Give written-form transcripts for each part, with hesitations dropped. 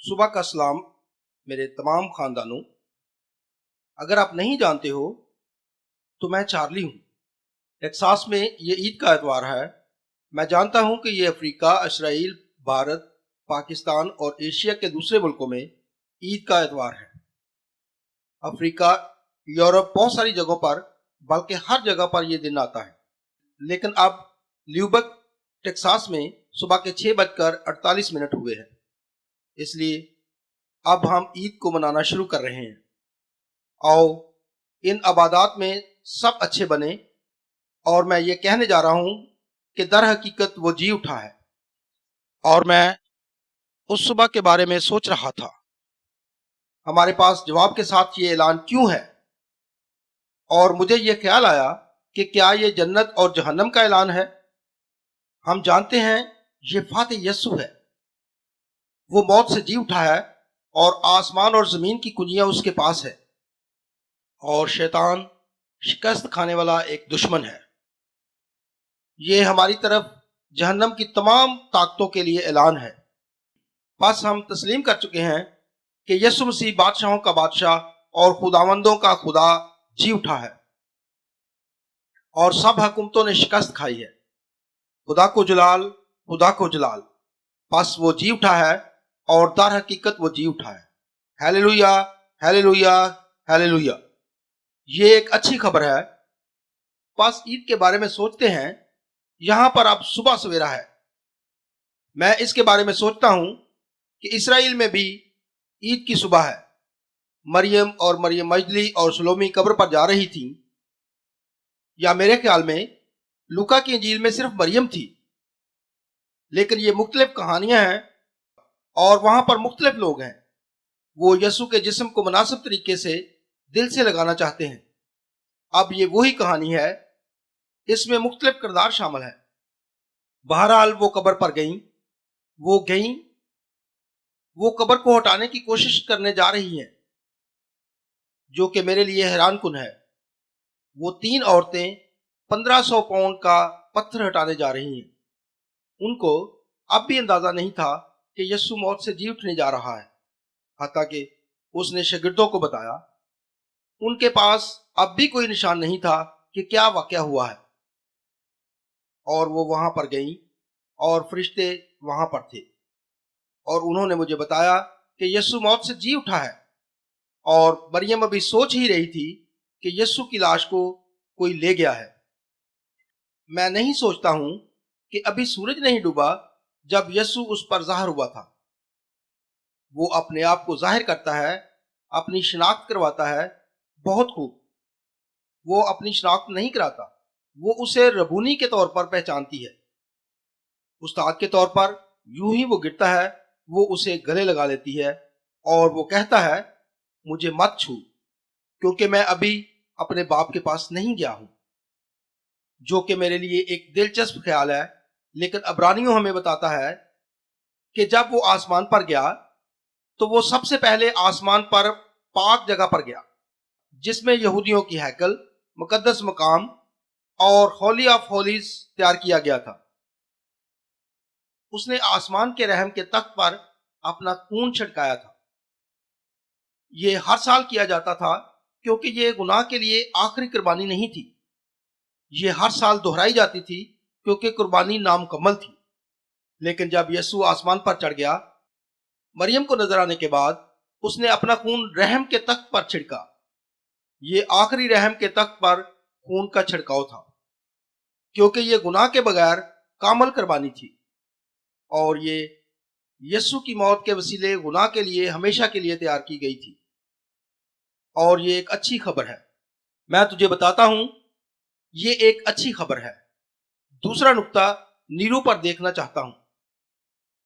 صبح کا سلام میرے تمام خاندانوں. اگر آپ نہیں جانتے ہو تو میں چارلی ہوں. ٹیکساس میں یہ عید کا اتوار ہے. میں جانتا ہوں کہ یہ افریقہ، اسرائیل، بھارت، پاکستان اور ایشیا کے دوسرے ملکوں میں عید کا اتوار ہے. افریقہ، یورپ، بہت ساری جگہوں پر، بلکہ ہر جگہ پر یہ دن آتا ہے. لیکن اب لیوبک ٹیکساس میں صبح کے 6:48 ہوئے ہیں. اس لیے اب ہم عید کو منانا شروع کر رہے ہیں. آؤ ان عبادات میں سب اچھے بنے. اور میں یہ کہنے جا رہا ہوں کہ در حقیقت وہ جی اٹھا ہے. اور میں اس صبح کے بارے میں سوچ رہا تھا. ہمارے پاس جواب کے ساتھ یہ اعلان کیوں ہے؟ اور مجھے یہ خیال آیا کہ کیا یہ جنت اور جہنم کا اعلان ہے؟ ہم جانتے ہیں یہ فاتح یسوع ہے. وہ موت سے جی اٹھا ہے اور آسمان اور زمین کی کنجیاں اس کے پاس ہے. اور شیطان شکست کھانے والا ایک دشمن ہے. یہ ہماری طرف جہنم کی تمام طاقتوں کے لیے اعلان ہے. بس ہم تسلیم کر چکے ہیں کہ یسوع مسیح بادشاہوں کا بادشاہ اور خداوندوں کا خدا جی اٹھا ہے اور سب حکومتوں نے شکست کھائی ہے. خدا کو جلال، خدا کو جلال. بس وہ جی اٹھا ہے اور در حقیقت وہ جی اٹھا ہے. Hallelujah, hallelujah, hallelujah. یہ ایک اچھی خبر ہے. بس عید کے بارے میں سوچتے ہیں. یہاں پر اب صبح سویرا ہے. میں اس کے بارے میں سوچتا ہوں کہ اسرائیل میں بھی عید کی صبح ہے. مریم اور مریم مجدلی اور سلومی قبر پر جا رہی تھیں. یا میرے خیال میں لوکا کی انجیل میں صرف مریم تھی. لیکن یہ مختلف کہانیاں ہیں اور وہاں پر مختلف لوگ ہیں. وہ یسوع کے جسم کو مناسب طریقے سے دل سے لگانا چاہتے ہیں. اب یہ وہی کہانی ہے. اس میں مختلف کردار شامل ہیں. بہرحال وہ قبر پر گئیں. وہ قبر کو ہٹانے کی کوشش کرنے جا رہی ہیں، جو کہ میرے لیے حیران کن ہے. وہ 3 عورتیں 1500 پاؤنڈ کا پتھر ہٹانے جا رہی ہیں. ان کو اب بھی اندازہ نہیں تھا کہ یسوع موت سے جی اٹھنے جا رہا ہے، حتیٰ کہ اس نے شاگردوں کو بتایا. ان کے پاس اب بھی کوئی نشان نہیں تھا کہ کیا واقعہ ہوا ہے. اور وہ وہاں پر گئیں اور فرشتے وہاں پر تھے اور انہوں نے مجھے بتایا کہ یسوع موت سے جی اٹھا ہے. اور مریم ابھی سوچ ہی رہی تھی کہ یسوع کی لاش کو کوئی لے گیا ہے. میں نہیں سوچتا ہوں کہ ابھی سورج نہیں ڈوبا جب یسوع اس پر ظاہر ہوا تھا. وہ اپنے آپ کو ظاہر کرتا ہے، اپنی شناخت کرواتا ہے. بہت خوب. وہ اپنی شناخت نہیں کراتا، وہ اسے ربونی کے طور پر پہچانتی ہے. استاد کے طور پر یوں ہی وہ گرتا ہے، وہ اسے گلے لگا لیتی ہے اور وہ کہتا ہے مجھے مت چھو، کیونکہ میں ابھی اپنے باپ کے پاس نہیں گیا ہوں. جو کہ میرے لیے ایک دلچسپ خیال ہے. لیکن عبرانیوں ہمیں بتاتا ہے کہ جب وہ آسمان پر گیا تو وہ سب سے پہلے آسمان پر پاک جگہ پر گیا، جس میں یہودیوں کی ہیکل، مقدس مقام اور ہولی آف ہولیز تیار کیا گیا تھا. اس نے آسمان کے رحم کے تخت پر اپنا خون چھڑکایا تھا. یہ ہر سال کیا جاتا تھا کیونکہ یہ گناہ کے لیے آخری قربانی نہیں تھی. یہ ہر سال دہرائی جاتی تھی کیونکہ قربانی نامکمل تھی. لیکن جب یسوع آسمان پر چڑھ گیا، مریم کو نظر آنے کے بعد اس نے اپنا خون رحم کے تخت پر چھڑکا. یہ آخری رحم کے تخت پر خون کا چھڑکاؤ تھا کیونکہ یہ گناہ کے بغیر کامل قربانی تھی. اور یہ یسوع کی موت کے وسیلے گناہ کے لیے ہمیشہ کے لیے تیار کی گئی تھی. اور یہ ایک اچھی خبر ہے. میں تجھے بتاتا ہوں یہ ایک اچھی خبر ہے. دوسرا نقطہ نیرو پر دیکھنا چاہتا ہوں.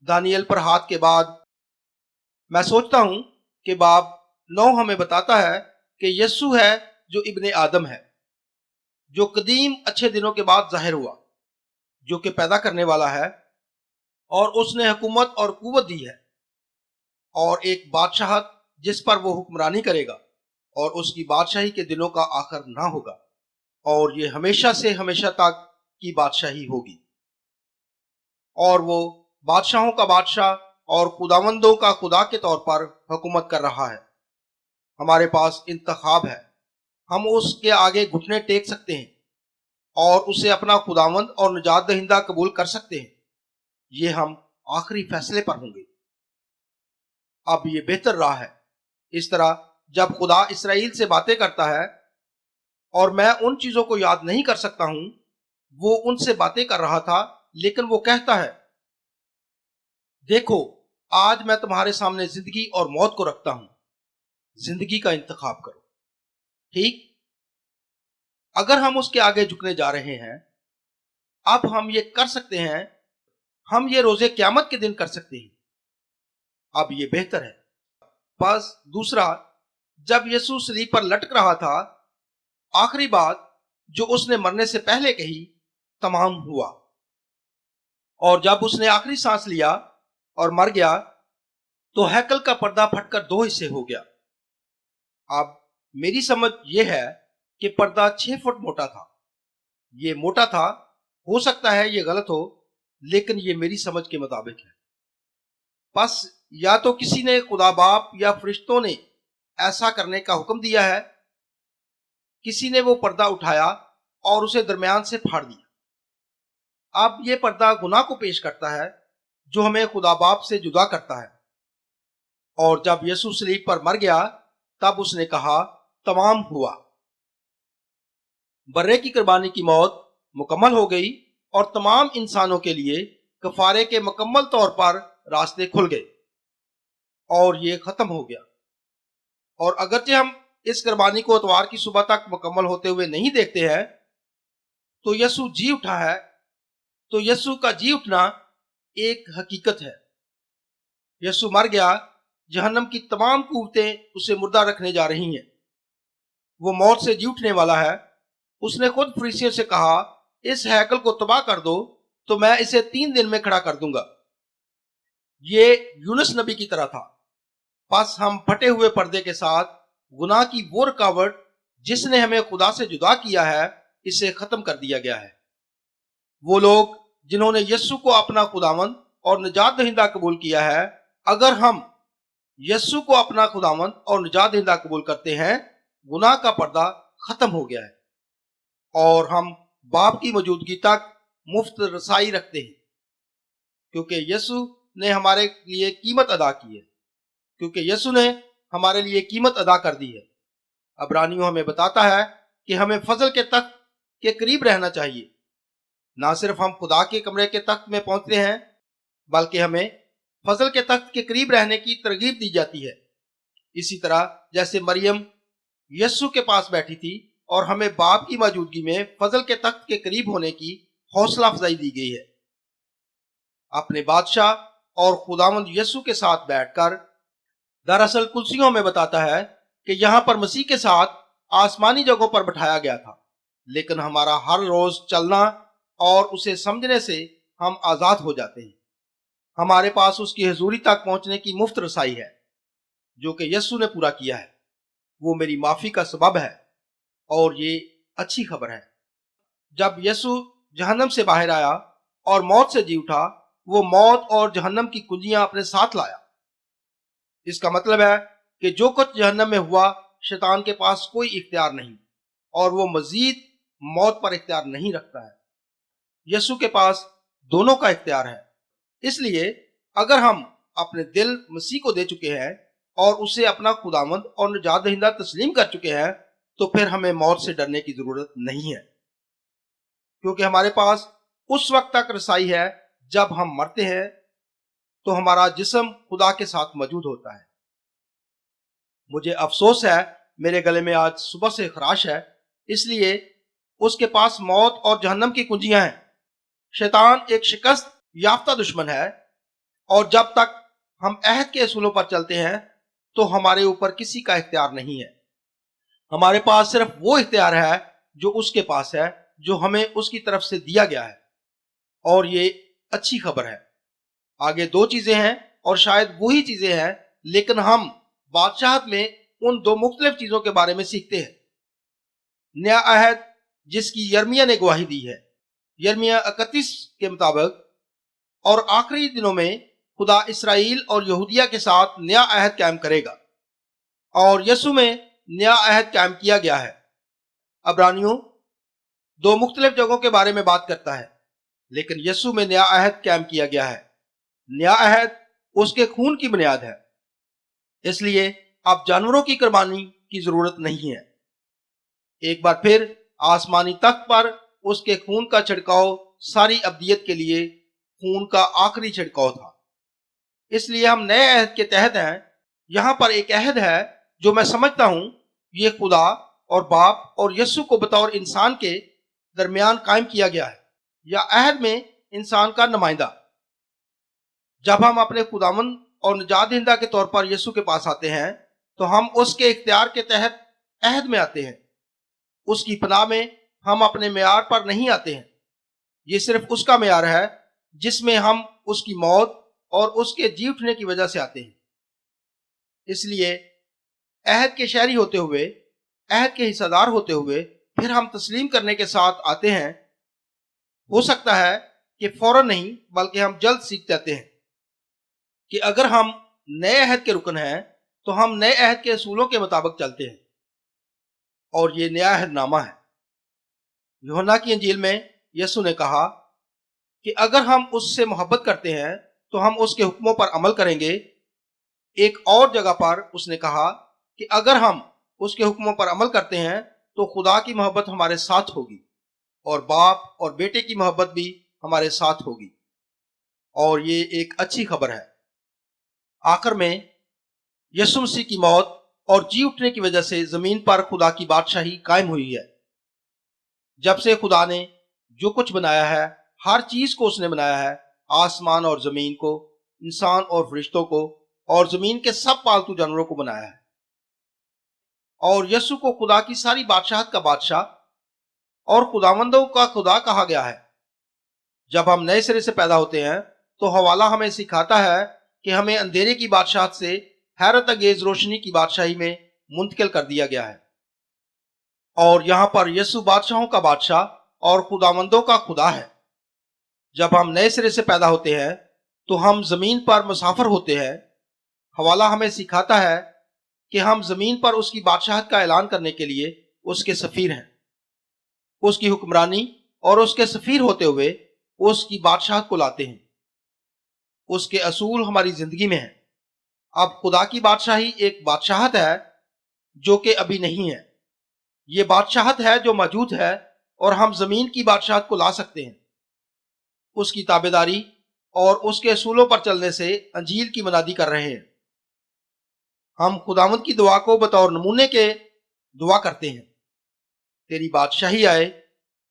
دانیل پر ہاتھ کے بعد میں سوچتا ہوں کہ باب 9 ہمیں بتاتا ہے کہ یسوع ہے جو ابن آدم ہے، جو قدیم اچھے دنوں کے بعد ظاہر ہوا، جو کہ پیدا کرنے والا ہے. اور اس نے حکومت اور قوت دی ہے اور ایک بادشاہت جس پر وہ حکمرانی کرے گا، اور اس کی بادشاہی کے دنوں کا آخر نہ ہوگا، اور یہ ہمیشہ سے ہمیشہ تک کی بادشاہی ہوگی. اور وہ بادشاہوں کا بادشاہ اور خداوندوں کا خدا کے طور پر حکومت کر رہا ہے۔ ہمارے پاس انتخاب ہے، ہم اس کے آگے گھٹنے ٹیک سکتے ہیں اور اسے اپنا خداوند اور نجات دہندہ قبول کر سکتے ہیں۔ یہ ہم آخری فیصلے پر ہوں گے۔ اب یہ بہتر راہ ہے۔ اس طرح جب خدا اسرائیل سے باتیں کرتا ہے اور میں ان چیزوں کو یاد نہیں کر سکتا ہوں، وہ ان سے باتیں کر رہا تھا، لیکن وہ کہتا ہے، دیکھو آج میں تمہارے سامنے زندگی اور موت کو رکھتا ہوں، زندگی کا انتخاب کرو۔ ٹھیک، اگر ہم اس کے آگے جھکنے جا رہے ہیں، اب ہم یہ کر سکتے ہیں، ہم یہ روزے قیامت کے دن کر سکتے ہیں۔ اب یہ بہتر ہے۔ بس دوسرا، جب یسوع صلیب پر لٹک رہا تھا، آخری بات جو اس نے مرنے سے پہلے کہی تمام ہوا، اور جب اس نے آخری سانس لیا اور مر گیا تو ہیکل کا پردہ پھٹ کر 2 حصے ہو گیا۔ اب میری سمجھ یہ ہے کہ پردہ 6 فٹ موٹا تھا۔ یہ موٹا تھا، ہو سکتا ہے یہ غلط ہو، لیکن یہ میری سمجھ کے مطابق ہے۔ بس یا تو کسی نے خدا باپ یا فرشتوں نے ایسا کرنے کا حکم دیا ہے، کسی نے وہ پردہ اٹھایا اور اسے درمیان سے پھاڑ دیا۔ اب یہ پردہ گناہ کو پیش کرتا ہے جو ہمیں خدا باپ سے جدا کرتا ہے، اور جب یسوع صلیب پر مر گیا تب اس نے کہا تمام ہوا۔ برے کی قربانی کی موت مکمل ہو گئی اور تمام انسانوں کے لیے کفارے کے مکمل طور پر راستے کھل گئے اور یہ ختم ہو گیا۔ اور اگرچہ ہم اس قربانی کو اتوار کی صبح تک مکمل ہوتے ہوئے نہیں دیکھتے ہیں، تو یسوع جی اٹھا ہے، تو یسوع کا جی اٹھنا ایک حقیقت ہے۔ یسوع مر گیا، جہنم کی تمام قوتیں اسے مردہ رکھنے جا رہی ہیں۔ وہ موت سے جی اٹھنے والا ہے۔ اس نے خود فریسیوں سے کہا، اس ہیکل کو تباہ کر دو تو میں اسے 3 دن میں کھڑا کر دوں گا۔ یہ یونس نبی کی طرح تھا۔ بس ہم پھٹے ہوئے پردے کے ساتھ گناہ کی وہ رکاوٹ جس نے ہمیں خدا سے جدا کیا ہے، اسے ختم کر دیا گیا ہے۔ وہ لوگ جنہوں نے یسوع کو اپنا خداوند اور نجات دہندہ قبول کیا ہے، اگر ہم یسوع کو اپنا خداوند اور نجات دہندہ قبول کرتے ہیں، گناہ کا پردہ ختم ہو گیا ہے اور ہم باپ کی موجودگی تک مفت رسائی رکھتے ہیں، کیونکہ یسوع نے ہمارے لیے قیمت ادا کی ہے، کیونکہ یسوع نے ہمارے لیے قیمت ادا کر دی ہے۔ عبرانیوں ہمیں بتاتا ہے کہ ہمیں فضل کے تخت کے قریب رہنا چاہیے۔ نہ صرف ہم خدا کے کمرے کے تخت میں پہنچتے ہیں، بلکہ ہمیں فضل کے تخت کے قریب رہنے کی ترغیب دی جاتی ہے، اسی طرح جیسے مریم یسوع کے پاس بیٹھی تھی اور ہمیں باپ کی موجودگی میں فضل کے تخت کے قریب ہونے کی حوصلہ افزائی دی گئی ہے۔ اپنے بادشاہ اور خداوند یسوع کے ساتھ بیٹھ کر، دراصل کلسیوں میں بتاتا ہے کہ یہاں پر مسیح کے ساتھ آسمانی جگہوں پر بٹھایا گیا تھا، لیکن ہمارا ہر روز چلنا اور اسے سمجھنے سے ہم آزاد ہو جاتے ہیں۔ ہمارے پاس اس کی حضوری تک پہنچنے کی مفت رسائی ہے جو کہ یسوع نے پورا کیا ہے۔ وہ میری معافی کا سبب ہے اور یہ اچھی خبر ہے۔ جب یسوع جہنم سے باہر آیا اور موت سے جی اٹھا، وہ موت اور جہنم کی کنجیاں اپنے ساتھ لایا۔ اس کا مطلب ہے کہ جو کچھ جہنم میں ہوا، شیطان کے پاس کوئی اختیار نہیں اور وہ مزید موت پر اختیار نہیں رکھتا ہے۔ یسوع کے پاس دونوں کا اختیار ہے۔ اس لیے اگر ہم اپنے دل مسیح کو دے چکے ہیں اور اسے اپنا خداوند اور نجات دہندہ تسلیم کر چکے ہیں، تو پھر ہمیں موت سے ڈرنے کی ضرورت نہیں ہے، کیونکہ ہمارے پاس اس وقت تک رسائی ہے جب ہم مرتے ہیں تو ہمارا جسم خدا کے ساتھ موجود ہوتا ہے۔ مجھے افسوس ہے، میرے گلے میں آج صبح سے خراش ہے، اس لیے اس کے پاس موت اور جہنم کی کنجیاں ہیں۔ شیطان ایک شکست یافتہ دشمن ہے، اور جب تک ہم عہد کے اصولوں پر چلتے ہیں تو ہمارے اوپر کسی کا اختیار نہیں ہے۔ ہمارے پاس صرف وہ اختیار ہے جو اس کے پاس ہے، جو ہمیں اس کی طرف سے دیا گیا ہے، اور یہ اچھی خبر ہے۔ آگے 2 چیزیں ہیں اور شاید وہی چیزیں ہیں، لیکن ہم بادشاہت میں ان 2 مختلف چیزوں کے بارے میں سیکھتے ہیں۔ نیا عہد جس کی یرمیہ نے گواہی دی ہے، یرمیہ 31 کے مطابق، اور آخری دنوں میں خدا اسرائیل اور یہودیہ کے ساتھ نیا عہد قائم کرے گا، اور یسوع میں نیا عہد قائم کیا گیا ہے۔ عبرانیوں 2 مختلف جگہوں کے بارے میں بات کرتا ہے، لیکن یسوع میں نیا عہد قائم کیا گیا ہے۔ نیا عہد اس کے خون کی بنیاد ہے، اس لیے اب جانوروں کی قربانی کی ضرورت نہیں ہے۔ ایک بار پھر آسمانی تخت پر اس کے خون کا چھڑکاؤ ساری ابدیت کے لیے خون کا آخری چھڑکاؤ تھا۔ اس لیے ہم نئے عہد کے تحت ہیں۔ یہاں پر ایک عہد ہے جو میں سمجھتا ہوں یہ خدا اور باپ اور یسوع کو بطور انسان کے درمیان قائم کیا گیا ہے، یا عہد میں انسان کا نمائندہ۔ جب ہم اپنے خداوند اور نجات دہندہ کے طور پر یسوع کے پاس آتے ہیں تو ہم اس کے اختیار کے تحت عہد میں آتے ہیں۔ اس کی پناہ میں ہم اپنے معیار پر نہیں آتے ہیں، یہ صرف اس کا معیار ہے جس میں ہم اس کی موت اور اس کے جی اٹھنے کی وجہ سے آتے ہیں۔ اس لیے عہد کے شہری ہوتے ہوئے، عہد کے حصہ دار ہوتے ہوئے، پھر ہم تسلیم کرنے کے ساتھ آتے ہیں۔ ہو سکتا ہے کہ فوراً نہیں بلکہ ہم جلد سیکھ جاتے ہیں کہ اگر ہم نئے عہد کے رکن ہیں تو ہم نئے عہد کے اصولوں کے مطابق چلتے ہیں، اور یہ نیا عہد نامہ ہے۔ یوحنا کی انجیل میں یسوع نے کہا کہ اگر ہم اس سے محبت کرتے ہیں تو ہم اس کے حکموں پر عمل کریں گے۔ ایک اور جگہ پر اس نے کہا کہ اگر ہم اس کے حکموں پر عمل کرتے ہیں تو خدا کی محبت ہمارے ساتھ ہوگی، اور باپ اور بیٹے کی محبت بھی ہمارے ساتھ ہوگی، اور یہ ایک اچھی خبر ہے۔ آخر میں یسوع مسیح کی موت اور جی اٹھنے کی وجہ سے زمین پر خدا کی بادشاہی قائم ہوئی ہے۔ جب سے خدا نے جو کچھ بنایا ہے، ہر چیز کو اس نے بنایا ہے، آسمان اور زمین کو، انسان اور فرشتوں کو، اور زمین کے سب پالتو جانوروں کو بنایا ہے، اور یسوع کو خدا کی ساری بادشاہت کا بادشاہ اور خداوندوں کا خدا کہا گیا ہے۔ جب ہم نئے سرے سے پیدا ہوتے ہیں تو حوالہ ہمیں سکھاتا ہے کہ ہمیں اندھیرے کی بادشاہت سے حیرت انگیز روشنی کی بادشاہی میں منتقل کر دیا گیا ہے، اور یہاں پر یسوع بادشاہوں کا بادشاہ اور خداوندوں کا خدا ہے۔ جب ہم نئے سرے سے پیدا ہوتے ہیں تو ہم زمین پر مسافر ہوتے ہیں۔ حوالہ ہمیں سکھاتا ہے کہ ہم زمین پر اس کی بادشاہت کا اعلان کرنے کے لیے اس کے سفیر ہیں۔ اس کی حکمرانی اور اس کے سفیر ہوتے ہوئے اس کی بادشاہت کو لاتے ہیں۔ اس کے اصول ہماری زندگی میں ہیں۔ اب خدا کی بادشاہی ایک بادشاہت ہے جو کہ ابھی نہیں ہے۔ یہ بادشاہت ہے جو موجود ہے، اور ہم زمین کی بادشاہت کو لا سکتے ہیں۔ اس کی تابعداری اور اس کے اصولوں پر چلنے سے انجیل کی منادی کر رہے ہیں۔ ہم خداوند کی دعا کو بطور نمونے کے دعا کرتے ہیں، تیری بادشاہی آئے،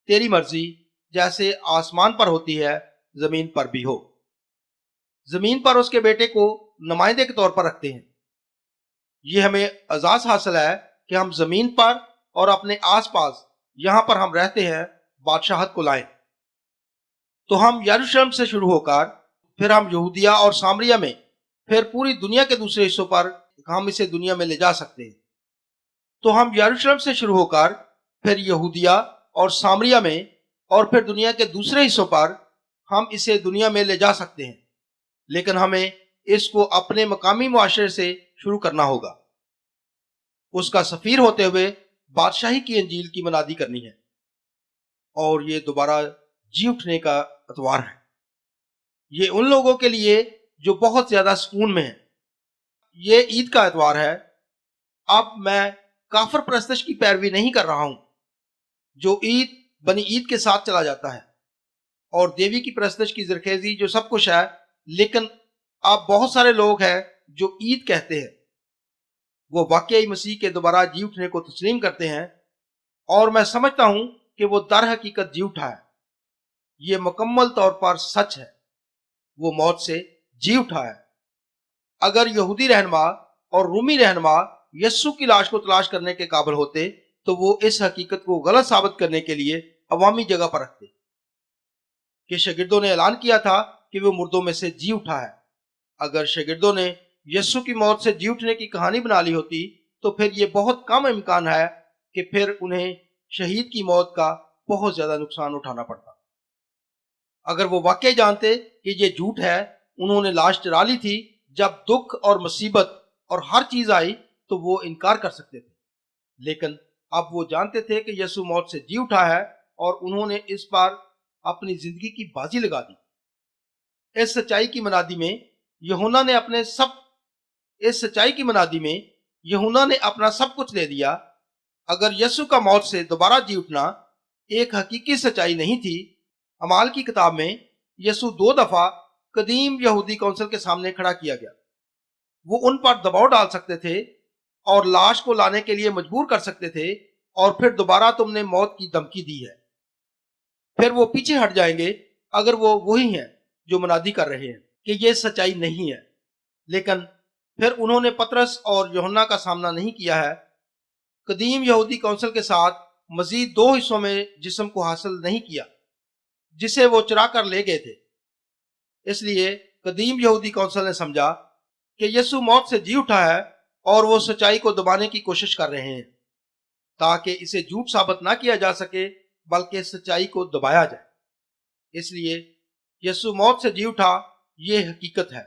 تیری مرضی جیسے آسمان پر ہوتی ہے زمین پر بھی ہو۔ زمین پر اس کے بیٹے کو نمائندے کے طور پر رکھتے ہیں۔ یہ ہمیں اعزاز حاصل ہے کہ ہم زمین پر اور اپنے آس پاس یہاں پر ہم رہتے ہیں بادشاہت کو لائیں۔ تو ہم یروشلم سے شروع ہو کر پھر ہم یہودیہ اور سامریہ میں، پھر پوری دنیا کے دوسرے حصوں پر ہم اسے دنیا میں لے جا سکتے ہیں۔ تو ہم یروشلم سے شروع ہو کر پھر یہودیہ اور سامریہ میں اور پھر دنیا کے دوسرے حصوں پر ہم اسے دنیا میں لے جا سکتے ہیں، لیکن ہمیں اس کو اپنے مقامی معاشرے سے شروع کرنا ہوگا۔ اس کا سفیر ہوتے ہوئے بادشاہی کی انجیل کی منادی کرنی ہے، اور یہ دوبارہ جی اٹھنے کا اتوار ہے۔ یہ ان لوگوں کے لیے جو بہت زیادہ سکون میں ہیں۔ یہ عید کا اتوار ہے۔ اب میں کافر پرستش کی پیروی نہیں کر رہا ہوں جو عید بنی عید کے ساتھ چلا جاتا ہے، اور دیوی کی پرستش کی زرخیزی جو سب کچھ ہے، لیکن اب بہت سارے لوگ ہیں جو عید کہتے ہیں۔ وہ واقعی مسیح کے دوبارہ جی اٹھنے کو تسلیم کرتے ہیں، اور میں سمجھتا ہوں کہ وہ در حقیقت جی اٹھا ہے۔ یہ مکمل طور پر سچ ہے، وہ موت سے جی اٹھا ہے۔ اگر یہودی رہنما اور رومی رہنما یسوع کی لاش کو تلاش کرنے کے قابل ہوتے تو وہ اس حقیقت کو غلط ثابت کرنے کے لیے عوامی جگہ پر رکھتے کہ شاگردوں نے اعلان کیا تھا کہ وہ مردوں میں سے جی اٹھا ہے۔ اگر شاگردوں نے یسوع کی موت سے جی اٹھنے کی کہانی بنا لی ہوتی تو پھر یہ بہت کم امکان ہے کہ پھر انہیں شہید کی موت کا بہت زیادہ نقصان اٹھانا پڑتا۔ اگر وہ واقعی جانتے کہ یہ جھوٹ ہے، انہوں نے لاش چرا لی تھی، جب دکھ اور مصیبت اور ہر چیز آئی تو وہ انکار کر سکتے تھے، لیکن اب وہ جانتے تھے کہ یسوع موت سے جی اٹھا ہے اور انہوں نے اس پر اپنی زندگی کی بازی لگا دی۔ اس سچائی کی منادی میں یوحنا نے اپنا سب کچھ لے دیا۔ اگر یسوع کا موت سے دوبارہ جی اٹھنا ایک حقیقی سچائی نہیں تھی، اعمال کی کتاب میں یسوع 2 دفعہ قدیم یہودی کونسل کے سامنے کھڑا کیا گیا۔ وہ ان پر دباؤ ڈال سکتے تھے اور لاش کو لانے کے لیے مجبور کر سکتے تھے، اور پھر دوبارہ تم نے موت کی دھمکی دی ہے۔ پھر وہ پیچھے ہٹ جائیں گے اگر وہ وہی ہیں جو منادی کر رہے ہیں کہ یہ سچائی نہیں ہے، لیکن پھر انہوں نے پطرس اور یوحنا کا سامنا نہیں کیا ہے۔ قدیم یہودی کونسل کے ساتھ مزید 2 حصوں میں جسم کو حاصل نہیں کیا جسے وہ چرا کر لے گئے تھے۔ اس لیے قدیم یہودی کونسل نے سمجھا کہ یسوع موت سے جی اٹھا ہے، اور وہ سچائی کو دبانے کی کوشش کر رہے ہیں تاکہ اسے جھوٹ ثابت نہ کیا جا سکے بلکہ سچائی کو دبایا جائے۔ اس لیے یسوع موت سے جی اٹھا یہ حقیقت ہے،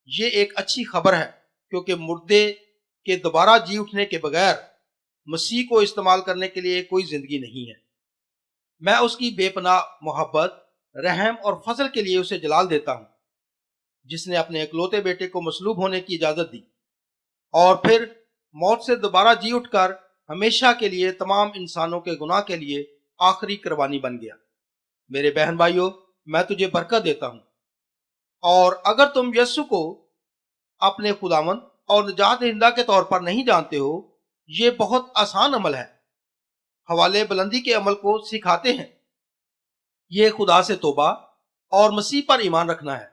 یہ ایک اچھی خبر ہے، کیونکہ مردے کے دوبارہ جی اٹھنے کے بغیر مسیح کو استعمال کرنے کے لیے کوئی زندگی نہیں ہے۔ میں اس کی بے پناہ محبت، رحم اور فضل کے لیے اسے جلال دیتا ہوں، جس نے اپنے اکلوتے بیٹے کو مصلوب ہونے کی اجازت دی اور پھر موت سے دوبارہ جی اٹھ کر ہمیشہ کے لیے تمام انسانوں کے گناہ کے لیے آخری قربانی بن گیا۔ میرے بہن بھائیوں، میں تجھے برکت دیتا ہوں، اور اگر تم یسوع کو اپنے خداوند اور نجات دہندہ کے طور پر نہیں جانتے ہو، یہ بہت آسان عمل ہے۔ حوالے بلندی کے عمل کو سکھاتے ہیں۔ یہ خدا سے توبہ اور مسیح پر ایمان رکھنا ہے۔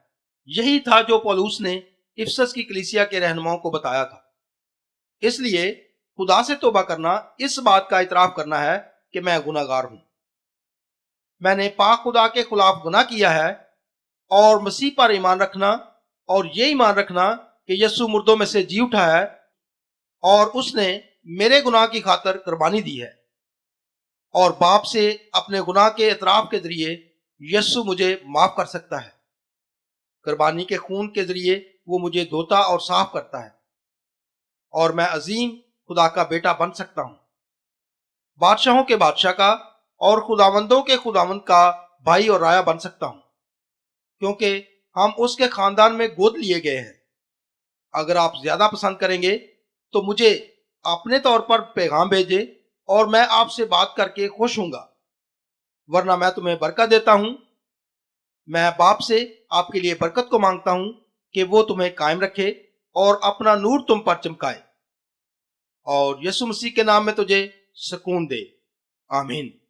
یہی تھا جو پولوس نے افسس کی کلیسیا کے رہنماؤں کو بتایا تھا۔ اس لیے خدا سے توبہ کرنا اس بات کا اعتراف کرنا ہے کہ میں گناہ گار ہوں، میں نے پاک خدا کے خلاف گناہ کیا ہے، اور مسیح پر ایمان رکھنا، اور یہ ایمان رکھنا کہ یسوع مردوں میں سے جی اٹھا ہے اور اس نے میرے گناہ کی خاطر قربانی دی ہے، اور باپ سے اپنے گناہ کے اعتراف کے ذریعے یسوع مجھے معاف کر سکتا ہے۔ قربانی کے خون کے ذریعے وہ مجھے دھوتا اور صاف کرتا ہے، اور میں عظیم خدا کا بیٹا بن سکتا ہوں، بادشاہوں کے بادشاہ کا اور خداوندوں کے خداوند کا بھائی اور رایا بن سکتا ہوں، کیونکہ ہم اس کے خاندان میں گود لیے گئے ہیں۔ اگر آپ زیادہ پسند کریں گے تو مجھے اپنے طور پر پیغام بھیجیں اور میں آپ سے بات کر کے خوش ہوں گا، ورنہ میں تمہیں برکت دیتا ہوں۔ میں باپ سے آپ کے لیے برکت کو مانگتا ہوں کہ وہ تمہیں قائم رکھے اور اپنا نور تم پر چمکائے، اور یسوع مسیح کے نام میں تجھے سکون دے۔ آمین۔